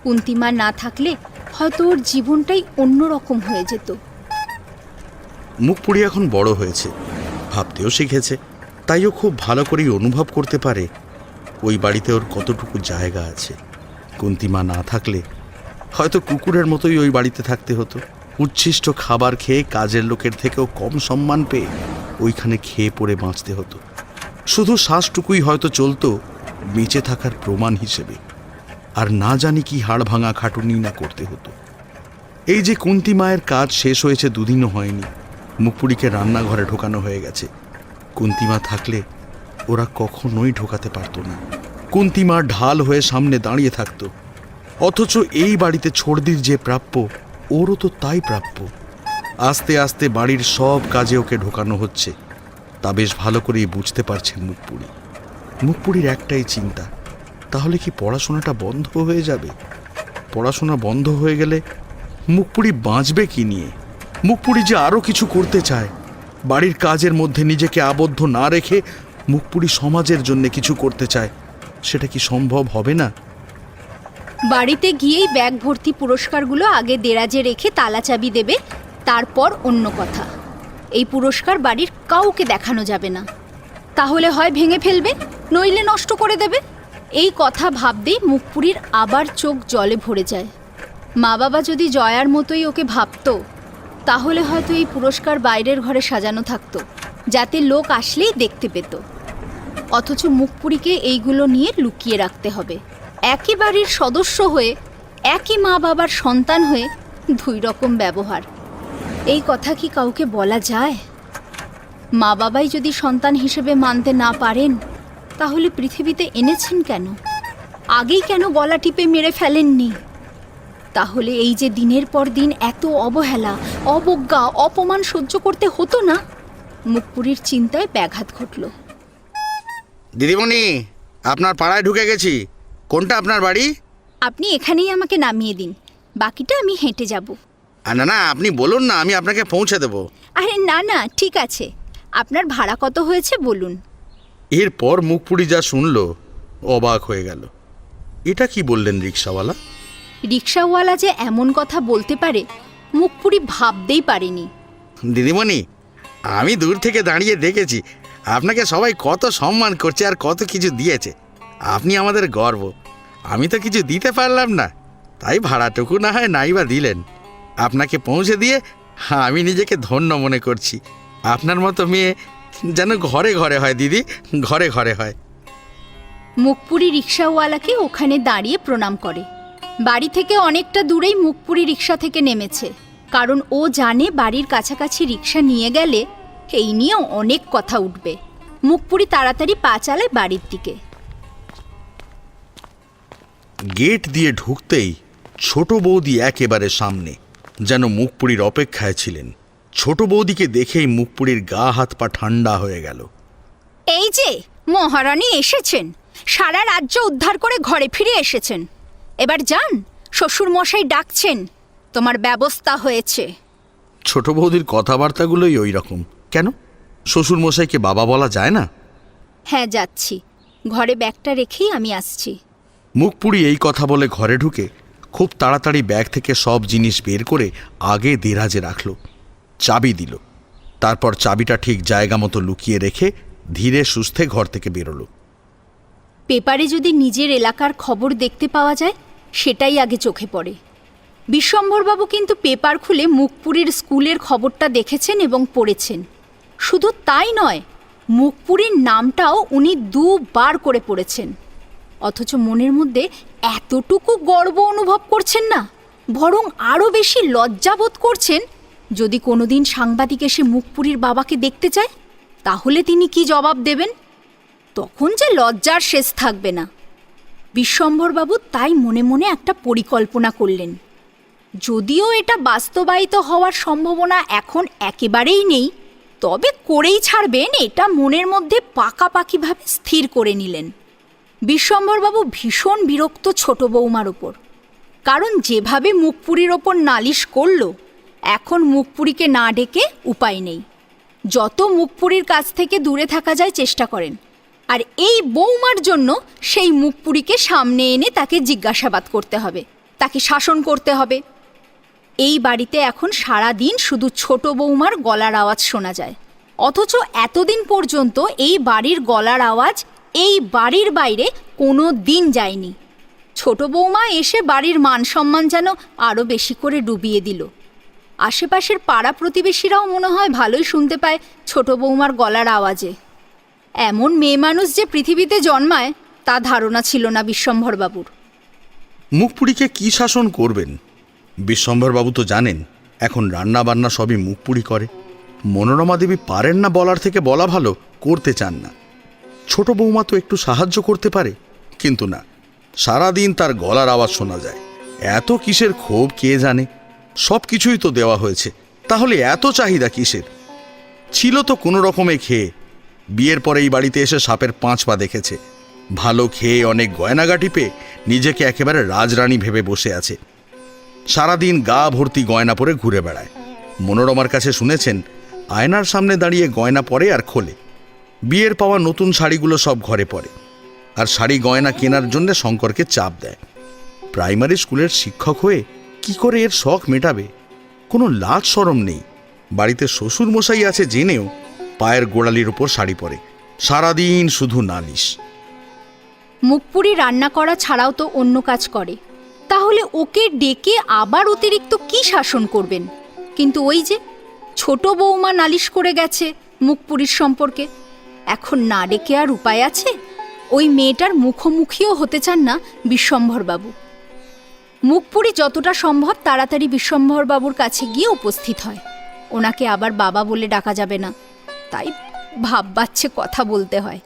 কুন্তী মা না থাকলে হয়তো ওর জীবনটাই অন্যরকম হয়ে যেত। মুখপুরী এখন বড় হয়েছে, ভাবতেও শিখেছে, তাইও খুব ভালো করেই অনুভব করতে পারে ওই বাড়িতে ওর কতটুকু জায়গা আছে। কুন্তী মা না থাকলে হয়তো কুকুরের মতোই ওই বাড়িতে থাকতে হতো। উচ্ছিষ্ট খাবার খেয়ে কাজের লোকের থেকেও কম সম্মান পেয়ে ওইখানে খেয়ে পড়ে বাঁচতে হতো। শুধু শ্বাসটুকুই হয়তো চলতো বেঁচে থাকার প্রমাণ হিসেবে, আর না জানি কি হাড় ভাঙা খাটুনি না করতে হতো। এই যে কুন্তী মায়ের কাজ শেষ হয়েছে, দুদিনও হয়নি, মুখপুরীকে রান্নাঘরে ঢোকানো হয়ে গেছে। কুন্তী মা থাকলে ওরা কখনোই ঢোকাতে পারতো না। কুন্তী মা ঢাল হয়ে সামনে দাঁড়িয়ে থাকতো, অথচ এই বাড়িতে ছর্দির যে প্রাপ্য ওরও তো তাই প্রাপ্য। আস্তে আস্তে বাড়ির সব কাজে ওকে ঢোকানো হচ্ছে, তা বেশ ভালো করেই বুঝতে পারছেন মুখপুরী। মুখপুরীর একটাই চিন্তা, তাহলে কি পড়াশোনাটা বন্ধ হয়ে যাবে? পড়াশোনা বন্ধ হয়ে গেলে মুখপুরী বাঁচবে কি নিয়ে? মুখপুরী যে আরও কিছু করতে চায়, বাড়ির কাজের মধ্যে নিজেকে আবদ্ধ না রেখে মুখপুরী সমাজের জন্য কিছু করতে চায়, সেটা কি সম্ভব হবে না? বাড়িতে গিয়েই ব্যাগ ভর্তি পুরস্কারগুলো আগে দেরাজে রেখে তালা চাবি দেবে, তারপর অন্য কথা। এই পুরস্কার বাড়ির কাউকে দেখানো যাবে না, তাহলে হয় ভেঙে ফেলবে, নইলে নষ্ট করে দেবে। এই কথা ভাবতেই মুখপুরীর আবার চোখ জলে ভরে যায়। মা বাবা যদি জয়ার মতোই ওকে ভাবতো, তাহলে হয়তো এই পুরস্কার বাইরের ঘরে সাজানো থাকতো, যাতে লোক আসলেই দেখতে পেত। অথচ মুখপুরীকে এইগুলো নিয়ে লুকিয়ে রাখতে হবে। একই বাড়ির সদস্য হয়ে, একই মা বাবার সন্তান হয়ে দুই রকম ব্যবহার। এই কথা কি কাউকে বলা যায়? মা বাবাই যদি সন্তান হিসেবে মানতে না পারেন, তাহলে পৃথিবীতে এনেছেন কেন? আগেই কেন গলা টিপে মেরে ফেলেননি? তাহলে এই যে দিনের পর দিন এত অবহেলা, অবজ্ঞা, অপমান সহ্য করতে হতো না। মুখপুরীর চিন্তায় ব্যাঘাত ঘটল। দিদিমণি, আপনার পাড়ায় ঢুকে গেছি, কোনটা আপনার বাড়ি? আপনি এখানেই আমাকে নামিয়ে দিন, বাকিটা আমি হেঁটে যাব। না না, আপনি বলুন না, আমি আপনাকে পৌঁছে দেব। আরে না না, ঠিক আছে। আপনার ভাড়া কত হয়েছে বলুন। এরপর মুখপুরী যা শুনল অবাক হয়ে গেল। এটা কি বললেন রিক্সাওয়ালা? রিক্সাওয়ালা যে এমন কথা বলতে পারে মুখপুরী ভাবতেই পারেনি। দিদিমণি, আমি দূর থেকে দাঁড়িয়ে দেখেছি, আপনাকে সবাই কত সম্মান করছে আর কত কিছু দিয়েছে। আপনি আমাদের গর্ব। আমি তো কিছু দিতে পারলাম না, তাই ভাড়াটুকু না হয় নাই বা দিলেন। আপনাকে পৌঁছে দিয়ে আমি নিজেকে ধন্য মনে করছি। আপনার মতো মেয়ে যেন ঘরে ঘরে হয় দিদি, ঘরে ঘরে হয়। মুখপুরি রিক্সাওয়ালাকে ওখানে দাঁড়িয়ে প্রণাম করে। বাড়ি থেকে অনেকটা দূরেই মুখপুরি রিক্সা থেকে নেমেছে, কারণ ও জানে বাড়ির কাছাকাছি রিক্সা নিয়ে গেলে এই নিয়ে অনেক কথা উঠবে। মুখপুরি তাড়াতাড়ি পা চালায় বাড়ির দিকে। গেট দিয়ে ঢুকতেই ছোট বৌদি একেবারে সামনে, যেন মুখপুরীর অপেক্ষায় ছিলেন। ছোট বৌদিকে দেখেই মুখপুরীর গা হাত পা ঠান্ডা হয়ে গেল। এই যে মহারানী এসেছেন, সারা রাজ্য উদ্ধার করে ঘরে ফিরে এসেছেন। এবার যান, শ্বশুর মশাই ডাকছেন, তোমার ব্যবস্থা হয়েছে। ছোট বৌদির কথাবার্তাগুলোই ওই রকম। কেন, শ্বশুর মশাইকে বাবা বলা যায় না? হ্যাঁ যাচ্ছি, ঘরে ব্যাগটা রেখেই আমি আসছি। মুখপুরি এই কথা বলে ঘরে ঢুকে খুব তাড়াতাড়ি ব্যাগ থেকে সব জিনিস বের করে আগে দেরাজে রাখল, চাবি দিল। তারপর চাবিটা ঠিক জায়গা মতো লুকিয়ে রেখে ধীরে সুস্থে ঘর থেকে বেরোলো। পেপারে যদি নিজের এলাকার খবর দেখতে পাওয়া যায় সেটাই আগে চোখে পড়ে। বিশ্বম্ভরবাবু কিন্তু পেপার খুলে মুখপুরীর স্কুলের খবরটা দেখেছেন এবং পড়েছেন। শুধু তাই নয়, মুখপুরীর নামটাও উনি 2 বার করে পড়েছেন। অথচ মনের মধ্যে এতটুকু গর্ব অনুভব করছেন না, বরং আরও বেশি লজ্জাবোধ করছেন। যদি কোনোদিন সাংবাদিক এসে মুখপুরীর বাবাকে দেখতে চায়, তাহলে তিনি কি জবাব দেবেন? তখন যে লজ্জার শেষ থাকবে না। বিশ্বম্ভরবাবু তাই মনে মনে একটা পরিকল্পনা করলেন। যদিও এটা বাস্তবায়িত হওয়ার সম্ভাবনা এখন একেবারেই নেই, তবে করেই ছাড়বেন এটা মনের মধ্যে পাকাপাকিভাবে স্থির করে নিলেন। বিশ্বম্ভরবাবু ভীষণ বিরক্ত ছোট বৌমার ওপর, কারণ যেভাবে মুখপুরীর ওপর নালিশ করল, এখন মুখপুরীকে না ডেকে উপায় নেই। যত মুখপুরীর কাছ থেকে দূরে থাকা যায় চেষ্টা করেন, আর এই বৌমার জন্য সেই মুখপুরীকে সামনে এনে তাকে জিজ্ঞাসাবাদ করতে হবে, তাকে শাসন করতে হবে। এই বাড়িতে এখন সারা দিন শুধু ছোট বৌমার গলার আওয়াজ শোনা যায়, অথচ এতদিন পর্যন্ত এই বাড়ির গলার আওয়াজ এই বাড়ির বাইরে কোনো দিন যায়নি। ছোট বৌমা এসে বাড়ির মান সম্মান যেন আরও বেশি করে ডুবিয়ে দিল। আশেপাশের পাড়া প্রতিবেশীরাও মনে হয় ভালোই শুনতে পায় ছোট বৌমার গলার আওয়াজে। এমন মেয়ে মানুষ যে পৃথিবীতে জন্মায় তা ধারণা ছিল না বিশ্বম্ভরবাবুর। মুখপুরীকে কি শাসন করবেন? বিশ্বম্ভরবাবু তো জানেন এখন রান্না বান্না সবই মুখপুরী করে। মনোরমা দেবী পারেন না বলার থেকে বলা ভালো, করতে চান না। ছোট বৌমা তো একটু সাহায্য করতে পারে, কিন্তু না, সারাদিন তার গলার আওয়াজ শোনা যায়। এত কিসের ক্ষোভ কে জানে? সব কিছুই তো দেওয়া হয়েছে, তাহলে এত চাহিদা কিসের? ছিল তো কোনো রকমে খেয়ে। বিয়ের পরে এই বাড়িতে এসে সাপের 5 পা দেখেছে। ভালো খেয়ে অনেক গয়নাগাটি পেয়ে নিজেকে একেবারে রাজরানী ভেবে বসে আছে। সারাদিন গা ভর্তি গয়না পরে ঘুরে বেড়ায়। মনোরমার কাছে শুনেছেন আয়নার সামনে দাঁড়িয়ে গয়না পরে আর খোলে। বিয়ের পাওয়া নতুন শাড়িগুলো সব ঘরে পরে, আর শাড়ি গয়না কেনার জন্য শঙ্করকে চাপ দেয়। প্রাইমারি স্কুলের শিক্ষক হয়ে কি করে এর শখ মেটাবে? কোনো লাজ শরম নেই। বাড়িতে শ্বশুর মশাই আছে জেনেও পায়ের গোড়ালির উপর শাড়ি পরে। সারাদিন শুধু নালিশ। মুখপুরি রান্না করা ছাড়াও তো অন্য কাজ করে, তাহলে ওকে ডেকে আবার অতিরিক্ত কি শাসন করবেন? কিন্তু ওই যে ছোট বৌমা নালিশ করে গেছে মুখপুরীর সম্পর্কে, এখন না ডেকে আর উপায় আছে? ওই মেয়েটার মুখোমুখিও হতে চান না বিশ্বম্ভরবাবু। মুখপুরী যতটা সম্ভব তাড়াতাড়ি বিশ্বম্ভরবাবুর কাছে গিয়ে উপস্থিত হয়। ওনাকে আবার বাবা বলে ডাকা যাবে না, তাই ভাব বাচ্ছে কথা বলতে হয়।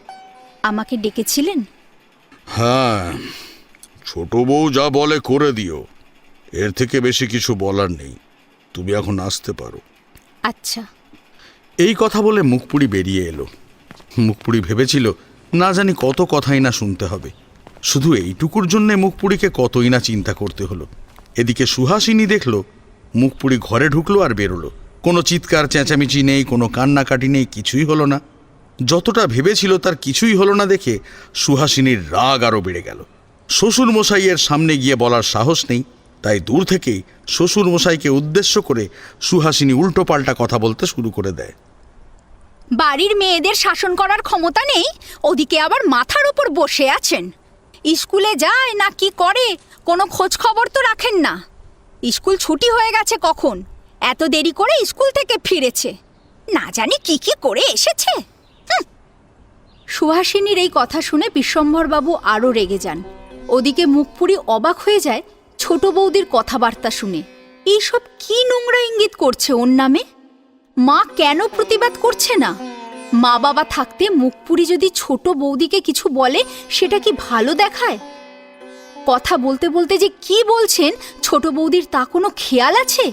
আমাকে ডেকেছিলেন? হ্যাঁ, ছোট বউ যা বলে করে দিও, এর থেকে বেশি কিছু বলার নেই। তুমি এখন আসতে পারো। আচ্ছা। এই কথা বলে মুখপুরী বেরিয়ে এলো। মুখপুরী ভেবেছিল না জানি কত কথাই না শুনতে হবে। শুধু এইটুকুর জন্যে মুখপুরীকে কতই না চিন্তা করতে হলো। এদিকে সুহাসিনী দেখল মুখপুরী ঘরে ঢুকলো আর বেরোলো। কোনো চিৎকার চেঁচামেচি নেই, কোনো কান্নাকাটি নেই, কিছুই হলো না। যতটা ভেবেছিল তার কিছুই হলো না দেখে সুহাসিনীর রাগ আরও বেড়ে গেল। শ্বশুর মশাইয়ের সামনে গিয়ে বলার সাহস নেই, তাই দূর থেকেই শ্বশুর মশাইকে উদ্দেশ্য করে সুহাসিনী উল্টোপাল্টা কথা বলতে শুরু করে দেয়। বাড়ির মেয়েদের শাসন করার ক্ষমতা নেই, ওদিকে আবার মাথার উপর বসে আছেন। স্কুলে যায় না কি করে কোনো খোঁজ খবর তো রাখেন না। স্কুল ছুটি হয়ে গেছে কখন, এত দেরি করে স্কুল থেকে ফিরেছে, না জানি কি কি করে এসেছে। সুহাসিনীর এই কথা শুনে বিশ্বম্ভরবাবু আরও রেগে যান। ওদিকে মুখপুরি অবাক হয়ে যায় ছোট বৌদির কথাবার্তা শুনে। এইসব কি নোংরা ইঙ্গিত করছে ওর নামে? মা কেন প্রতিবাদ করছে না? মা বাবা থাকতে মুখপুরি যদি ছোট বৌদিকে কিছু বলে সেটা কি ভালো দেখায়? কথা বলতে বলতে যে কি বলছেন ছোট বৌদির তা কোনো খেয়াল আছে?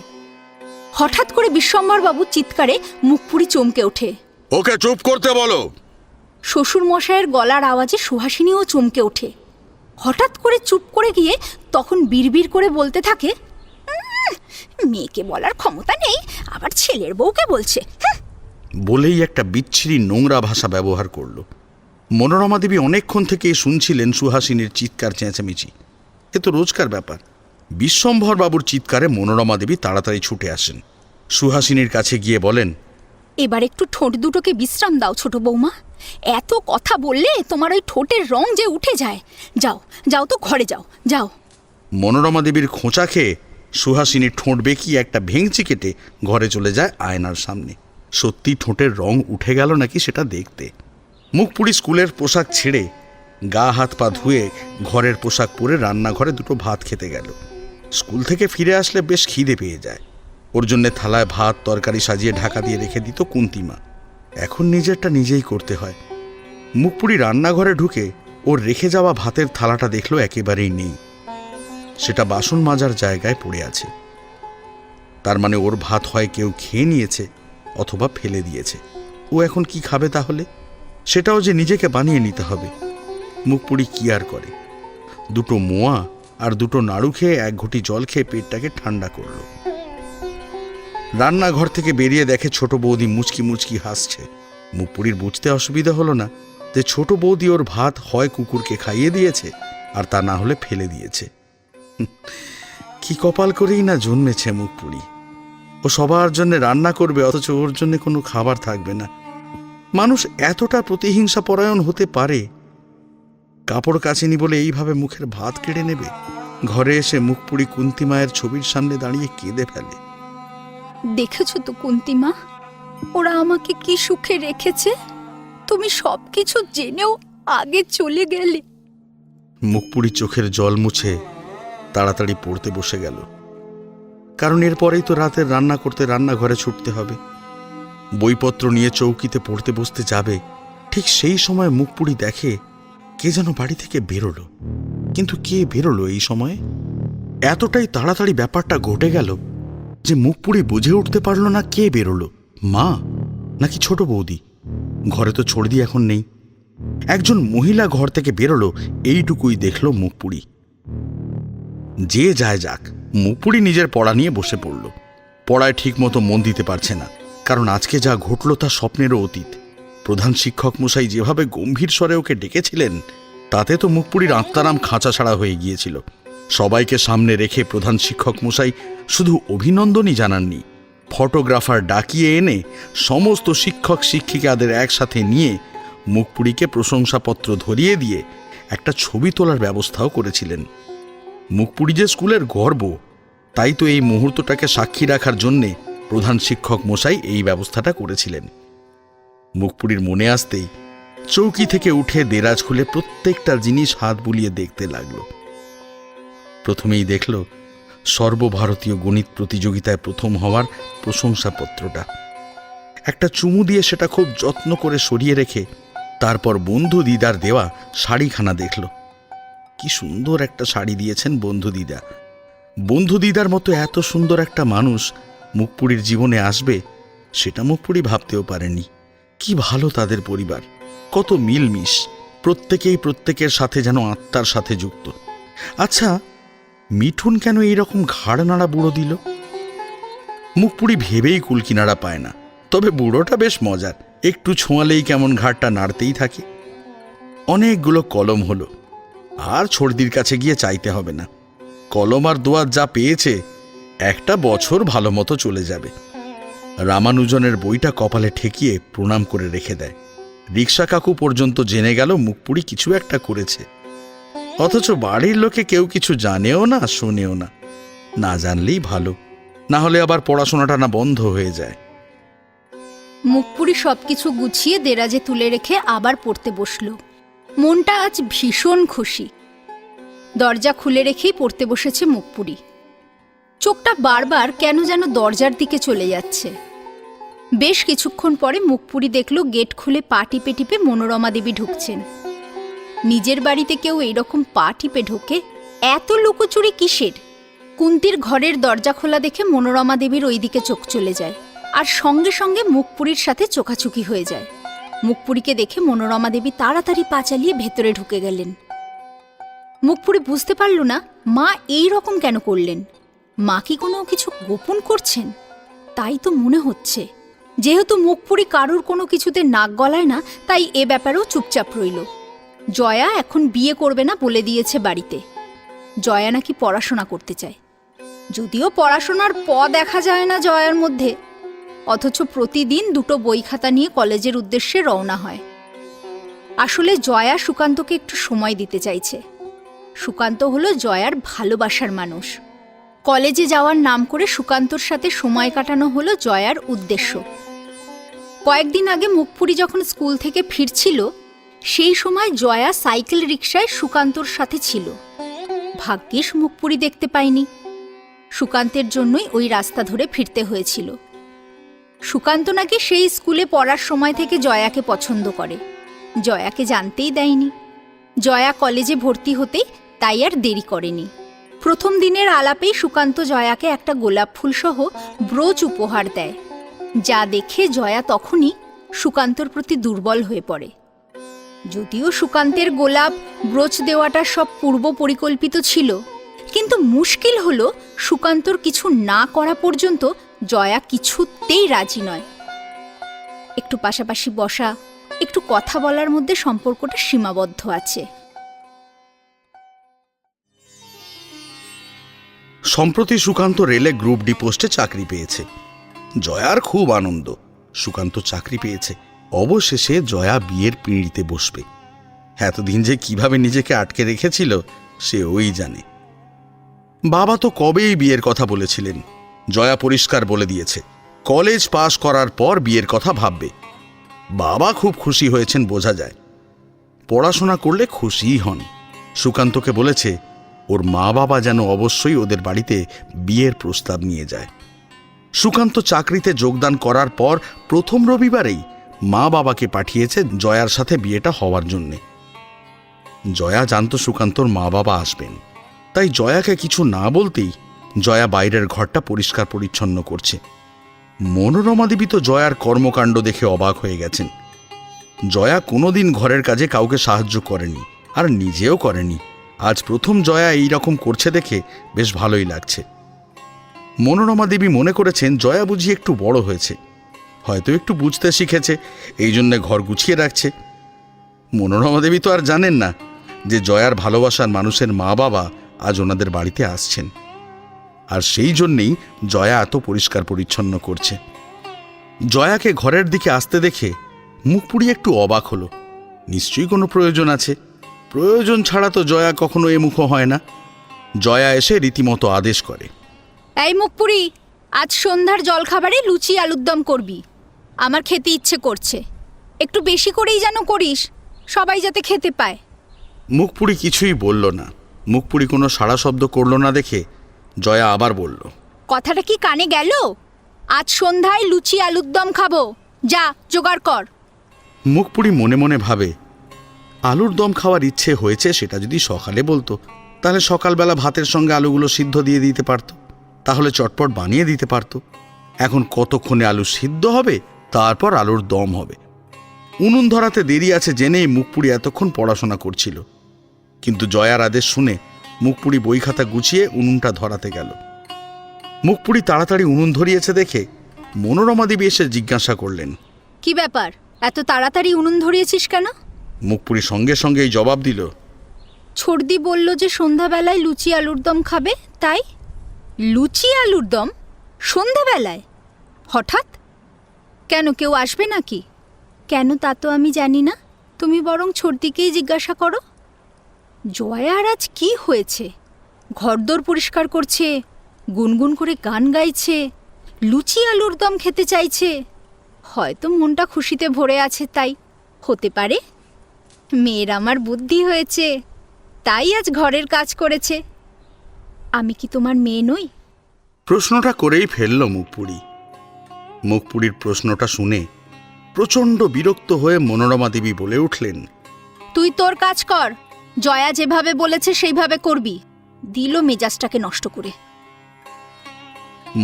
হঠাৎ করে বিশ্বম্ভরবাবু চিৎকারে মুখপুরি চমকে ওঠে। ওকে চুপ করতে বলো। শ্বশুর মশাইয়ের গলার আওয়াজে সুহাসিনীও চমকে ওঠে। হঠাৎ করে চুপ করে গিয়ে তখন বিড়বিড় করে বলতে থাকে, মেয়েকে বলার ক্ষমতা নেই, আবার ছেলের বউকে বলছে। বলেই একটা বিচ্ছিরি নোংরা ভাষা ব্যবহার করল। মনোরমা দেবী অনেকক্ষণ থেকেই শুনছিলেন সুহাসিনীর চিৎকার চেঁচামেচি। এ তো রোজকার ব্যাপার। বিশ্বম্ভর বাবুর চিৎকারে মনোরমা দেবী তাড়াতাড়ি ছুটে আসেন। সুহাসিনীর কাছে গিয়ে বলেন, এবার একটু ঠোঁট দুটোকে বিশ্রাম দাও ছোট বৌমা। এত কথা বললে তোমার ওই ঠোঁটের রং যে উঠে যায়। যাও যাও তো ঘরে যাও যাও। মনোরমা দেবীর খোঁচা খেয়ে সুহাসিনীর ঠোঁট বেঁকিয়ে একটা ভেঙচি কেটে ঘরে চলে যায় আয়নার সামনে। সত্যি ঠোঁটের রং উঠে গেল নাকি সেটা দেখতে। মুখপুরি স্কুলের পোশাক ছেড়ে গা হাত পা ধুয়ে ঘরের পোশাক পরে রান্নাঘরে দুটো ভাত খেতে গেল। স্কুল থেকে ফিরে আসলে বেশ খিদে পেয়ে যায়। ওর জন্যে থালায় ভাত তরকারি সাজিয়ে ঢাকা দিয়ে রেখে দিত কুন্তিমা। এখন নিজেরটা নিজেই করতে হয়। মুখপুরি রান্নাঘরে ঢুকে ওর রেখে যাওয়া ভাতের থালাটা দেখলো একেবারেই নেই। সেটা বাসন মাজার জায়গায় পড়ে আছে। তার মানে ওর ভাত হয় কেউ খেয়ে নিয়েছে অথবা ফেলে দিয়েছে। ও এখন কি খাবে তাহলে? সেটাও যে নিজেকে বানিয়ে নিতে হবে। মুখপুরি কি আর করে, দুটো মোয়া আর দুটো নাড়ু খেয়ে এক ঘটি জল খেয়ে পেটটাকে ঠান্ডা করল। রান্নাঘর থেকে বেরিয়ে দেখে ছোট বৌদি মুচকি মুচকি হাসছে। মুখপুরির বুঝতে অসুবিধা হলো না যে ছোট বৌদি ওর ভাত হয় কুকুরকে খাইয়ে দিয়েছে আর তা না হলে ফেলে দিয়েছে। কি কপাল করেই না জন্মেছে মুখপুরি। ও সবার জন্য রান্না করবে অথচ ওর জন্য কোনো খাবার থাকবে না। মানুষ এতটা প্রতিহিংসা পরায়ণ হতে পারে? কাপড় কাচেনি বলে এইভাবে মুখের ভাত কেড়ে নেবে? ঘরে এসে মুখপুরি কুন্তি মায়ের ছবির সামনে দাঁড়িয়ে কেঁদে ফেলে। দেখেছো তো কুন্তিমা, ওরা আমাকে কি সুখে রেখেছে। তুমি সবকিছু জেনেও আগে চলে গেলে। মুখপুরি চোখের জল মুছে তাড়াতাড়ি পড়তে বসে গেল। কারণ এরপরেই তো রাতের রান্না করতে রান্নাঘরে ছুটতে হবে। বইপত্র নিয়ে চৌকিতে পড়তে বসতে যাবে, ঠিক সেই সময় মুখপুরি দেখে কে যেন বাড়ি থেকে বেরোলো। কিন্তু কে বেরোলো এই সময়ে? এতটাই তাড়াতাড়ি ব্যাপারটা ঘটে গেল যে মুখপুরি বুঝে উঠতে পারল না কে বেরোলো, মা নাকি ছোট বৌদি। ঘরে তো ছড়দি এখন নেই। একজন মহিলা ঘর থেকে বেরোলো, এইটুকুই দেখল মুখপুরি। যে যায় যাক, মুখপুরি নিজের পড়া নিয়ে বসে পড়ল। পড়ায় ঠিক মতো মন দিতে পারছে না, কারণ আজকে যা ঘটল তা স্বপ্নেরও অতীত। প্রধান শিক্ষক মশাই যেভাবে গম্ভীর স্বরে ওকে ডেকেছিলেন তাতে তো মুখপুরির আত্মারাম খাঁচা ছাড়া হয়ে গিয়েছিল। সবাইকে সামনে রেখে প্রধান শিক্ষক মশাই শুধু অভিনন্দনই জানাননি, ফটোগ্রাফার ডাকিয়ে এনে সমস্ত শিক্ষক শিক্ষিকাদের একসাথে নিয়ে মুখপুরিকে প্রশংসাপত্র ধরিয়ে দিয়ে একটা ছবি তোলার ব্যবস্থাও করেছিলেন। মুখপুরি যে স্কুলের গর্ব, তাই তো এই মুহূর্তটাকে সাক্ষী রাখার জন্যে প্রধান শিক্ষক মশাই এই ব্যবস্থাটা করেছিলেন। মুখপুরির মনে আসতেই চৌকি থেকে উঠে দেরাজ খুলে প্রত্যেকটা জিনিস হাত বুলিয়ে দেখতে লাগলো। প্রথমেই দেখল সর্বভারতীয় গণিত প্রতিযোগিতায় প্রথম হওয়ার প্রশংসাপত্রটা। একটা চুমু দিয়ে সেটা খুব যত্ন করে সরিয়ে রেখে তারপর বন্ধু দিদার দেওয়া শাড়িখানা দেখল। কি সুন্দর একটা শাড়ি দিয়েছেন বন্ধু দিদা। বন্ধু দিদার মতো এত সুন্দর একটা মানুষ মুখপুরির জীবনে আসবে সেটা মুখপুরি ভাবতেও পারেনি। কি ভালো তাদের পরিবার, কত মিলমিশ, প্রত্যেকেই প্রত্যেকের সাথে যেন আত্মার সাথে যুক্ত। আচ্ছা, মিঠুন কেন এইরকম ঘাড় নাড়া বুড়ো দিল? মুখপুরি ভেবেই কুলকিনাড়া পায় না। তবে বুড়োটা বেশ মজার, একটু ছোঁয়ালেই কেমন ঘাড়টা নাড়তেই থাকে। অনেকগুলো কলম হলো, আর ছর্দির কাছে গিয়ে চাইতে হবে না। কলম আর দোয়াত যা পেয়েছে একটা বছর ভালো মতো চলে যাবে। রামানুজনের বইটা কপালে ঠেকিয়ে প্রণাম করে রেখে দেয়। রিক্সা কাকু পর্যন্ত জেনে গেল মুখপুরি কিছু একটা করেছে, অথচ বাড়ির লোকে কেউ কিছু জানেও না, শোনেও না। না জানলেই ভালো, না হলে আবার পড়াশোনাটা না বন্ধ হয়ে যায়। মুখপুরি সবকিছু গুছিয়ে দেরাজে তুলে রেখে আবার পড়তে বসল। মনটা আজ ভীষণ খুশি। দরজা খুলে রেখেই পড়তে বসেছে মুখপুরি। চোখটা বারবার কেন যেন দরজার দিকে চলে যাচ্ছে। বেশ কিছুক্ষণ পরে মুখপুরি দেখল গেট খুলে পা টিপে টিপে মনোরমা দেবী ঢুকছেন। নিজের বাড়িতে কেউ এইরকম পা টিপে ঢোকে? এত লুকোচুরি কিসের? কুন্তির ঘরের দরজা খোলা দেখে মনোরমা দেবীর ওই দিকে চোখ চলে যায়, আর সঙ্গে সঙ্গে মুখপুরির সাথে চোখাচুকি হয়ে যায়। মুখপুরিকে দেখে মনোরমা দেবী তাড়াতাড়ি পা চালিয়ে ভেতরে ঢুকে গেলেন। মুখপুরি বুঝতে পারল না মা এই রকম কেন করলেন। মা কি কোনো কিছু গোপন করছেন? তাই তো মনে হচ্ছে। যেহেতু মুখপুরি কারুর কোনো কিছুতে নাক গলায় না, তাই এ ব্যাপারেও চুপচাপ রইল। জয়া এখন বিয়ে করবে না বলে দিয়েছে বাড়িতে। জয়া নাকি পড়াশোনা করতে চায়, যদিও পড়াশোনার দেখা যায় না জয়ার মধ্যে, অথচ প্রতিদিন দুটো বই খাতা নিয়ে কলেজের উদ্দেশ্যে রওনা হয়। আসলে জয়া সুকান্তকে একটু সময় দিতে চাইছে। সুকান্ত হলো জয়ার ভালোবাসার মানুষ। কলেজে যাওয়ার নাম করে সুকান্তর সাথে সময় কাটানো হলো জয়ার উদ্দেশ্য। কয়েকদিন আগে মুখপুরি যখন স্কুল থেকে ফিরছিল, সেই সময় জয়া সাইকেল রিকশায় সুকান্তর সাথে ছিল। ভাগ্যিস মুখপুরি দেখতে পায়নি। সুকান্তের জন্যই ওই রাস্তা ধরে ফিরতে হয়েছিল। সুকান্ত নাকি সেই স্কুলে পড়ার সময় থেকে জয়াকে পছন্দ করে। জয়াকে জানতেই দেয়নি। জয়া কলেজে ভর্তি হতেই তাই আর দেরি করেনি। প্রথম দিনের আলাপেই সুকান্ত জয়াকে একটা গোলাপ ফুলসহ ব্রোচ উপহার দেয়, যা দেখে জয়া তখনই সুকান্তর প্রতি দুর্বল হয়ে পড়ে। যদিও সুকান্তের গোলাপ ব্রোচ দেওয়াটা সব পূর্ব পরিকল্পিত ছিল, কিন্তু মুশকিল হলো সুকান্তর কিছু না করা পর্যন্ত জয়া কিছুতেই রাজি নয়। একটু পাশাপাশি বসা, একটু কথা বলার মধ্যে সম্পর্কটা সীমাবদ্ধ আছে। সম্প্রতি সুকান্ত রেলে গ্রুপ ডি পোস্টে চাকরি পেয়েছে। জয়ার খুব আনন্দ, সুকান্ত চাকরি পেয়েছে। অবশেষে জয়া বিয়ের পিঁড়িতে বসবে। এতদিন যে কিভাবে নিজেকে আটকে রেখেছিল সে ওই জানে। বাবা তো কবেই বিয়ের কথা বলেছিলেন। জয়া পরিষ্কার বলে দিয়েছে কলেজ পাশ করার পর বিয়ের কথা ভাববে। বাবা খুব খুশি হয়েছেন বোঝা যায়। পড়াশোনা করলে খুশিই হন। সুকান্তকে বলেছে ওর মা বাবা যেন অবশ্যই ওদের বাড়িতে বিয়ের প্রস্তাব নিয়ে যায়। সুকান্ত চাকরিতে যোগদান করার পর প্রথম রবিবারেই মা বাবাকে পাঠিয়েছে জয়ার সাথে বিয়েটা হওয়ার জন্যে। জয়া জানত সুকান্তর মা বাবা আসবেন, তাই জয়াকে কিছু না বলতেই জয়া বাইরের ঘরটা পরিষ্কার পরিচ্ছন্ন করছে। মনোরমা দেবী তো জয়ার কর্মকাণ্ড দেখে অবাক হয়ে গেছেন। জয়া কোনোদিন ঘরের কাজে কাউকে সাহায্য করেনি, আর নিজেও করেনি। আজ প্রথম জয়া এই রকম করছে দেখে বেশ ভালোই লাগছে। মনোরমা দেবী মনে করেছেন জয়া বুঝি একটু বড় হয়েছে, হয়তো একটু বুঝতে শিখেছে, এই জন্যে ঘর গুছিয়ে রাখছে। মনোরমা দেবী তো আর জানেন না যে জয়ার ভালোবাসার মানুষের মা বাবা আজ ওনাদের বাড়িতে আসছেন, আর সেই জন্যেই জয়া এত পরিষ্কার পরিচ্ছন্ন করছে। জয়াকে ঘরের দিকে আসতে দেখে মুখপুরি একটু অবাক হলো। নিশ্চয়ই কোনো প্রয়োজন আছে। প্রয়োজন ছাড়া তো জয়া কখনো এমুখো হয় না। জয়া এসে রীতিমতো আদেশ করে, এই মুখপুরি, আজ সন্ধ্যার জলখাবারে লুচি আলুর দম করবি। আমার খেতে ইচ্ছে করছে। একটু বেশি করেই যেন করিস, সবাই যাতে খেতে পায়। মুখপুরি কিছুই বলল না। মুখপুরি কোনো সাড়া শব্দ করল না দেখে জয়া আবার বলল, কথাটা কি কানে গেল? আজ সন্ধ্যায় লুচি আলুর দম খাবো, যা জোগাড় কর। মুখপুরি মনে মনে ভাবে, আলুর দম খাওয়ার ইচ্ছে হয়েছে সেটা যদি সকালে বলতো, তাহলে সকালবেলা ভাতের সঙ্গে আলুগুলো সিদ্ধ দিয়ে দিতে পারত, তাহলে চটপট বানিয়ে দিতে পারত। এখন কতক্ষণে আলু সিদ্ধ হবে, তারপর আলুর দম হবে। উনুন ধরাতে দেরি আছে জেনেই মুখপুরি এতক্ষণ পড়াশোনা করছিল। কিন্তু জয়ার আদেশ শুনে মুখপুরি বই খাতা গুছিয়ে উনুনটা ধরাতে গেল। মুখপুরি তাড়াতাড়ি উনুন ধরিয়েছে দেখে মনোরমা দেবী এসে জিজ্ঞাসা করলেন, কি ব্যাপার, এত তাড়াতাড়ি উনুন ধরিয়েছিস কেন? মুখপুরি সঙ্গে সঙ্গেই জবাব দিল, ছর্দি বলল যে সন্ধ্যাবেলায় লুচি আলুর দম খাবে, তাই। লুচি আলুর দম সন্ধ্যাবেলায়? হঠাৎ কেন, কেউ আসবে নাকি? কেন তা তো আমি জানি না, তুমি বরং ছোটদিকেই জিজ্ঞাসা করো। জয়ার আজ কি হয়েছে? ঘরদোর পরিষ্কার করছে, গুনগুন করে গান গাইছে, লুচি আলুর দম খেতে চাইছে। হয়তো মনটা খুশিতে ভরে আছে, তাই হতে পারে। মেয়ের আমার বুদ্ধি হয়েছে, তাই আজ ঘরের কাজ করেছে। আমি কি তোমার মেয়ে নই? প্রশ্নটা করেই ফেলল মুখপুরি। মুখপুরির প্রশ্নটা শুনে প্রচণ্ড বিরক্ত হয়ে মনোরমা দেবী বলে উঠলেন, তুই তোর কাজ কর, জয়া যেভাবে বলেছে সেইভাবে করবি। দিল মেজাজটাকে নষ্ট করে।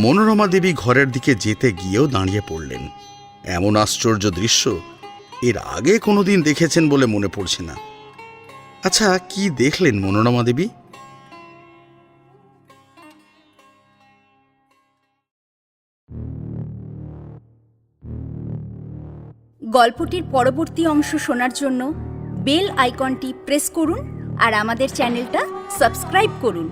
মনোরমা দেবী ঘরের দিকে যেতে গিয়েও দাঁড়িয়ে পড়লেন। এমন আশ্চর্য দৃশ্য এর আগে কোনোদিন দেখেছেন বলে মনে পড়ছে না। আচ্ছা, কি দেখলেন মনোরমা দেবী? গল্পটির পরবর্তী অংশ শোনার জন্য বেল আইকনটি প্রেস করুন আর আমাদের চ্যানেলটা সাবস্ক্রাইব করুন।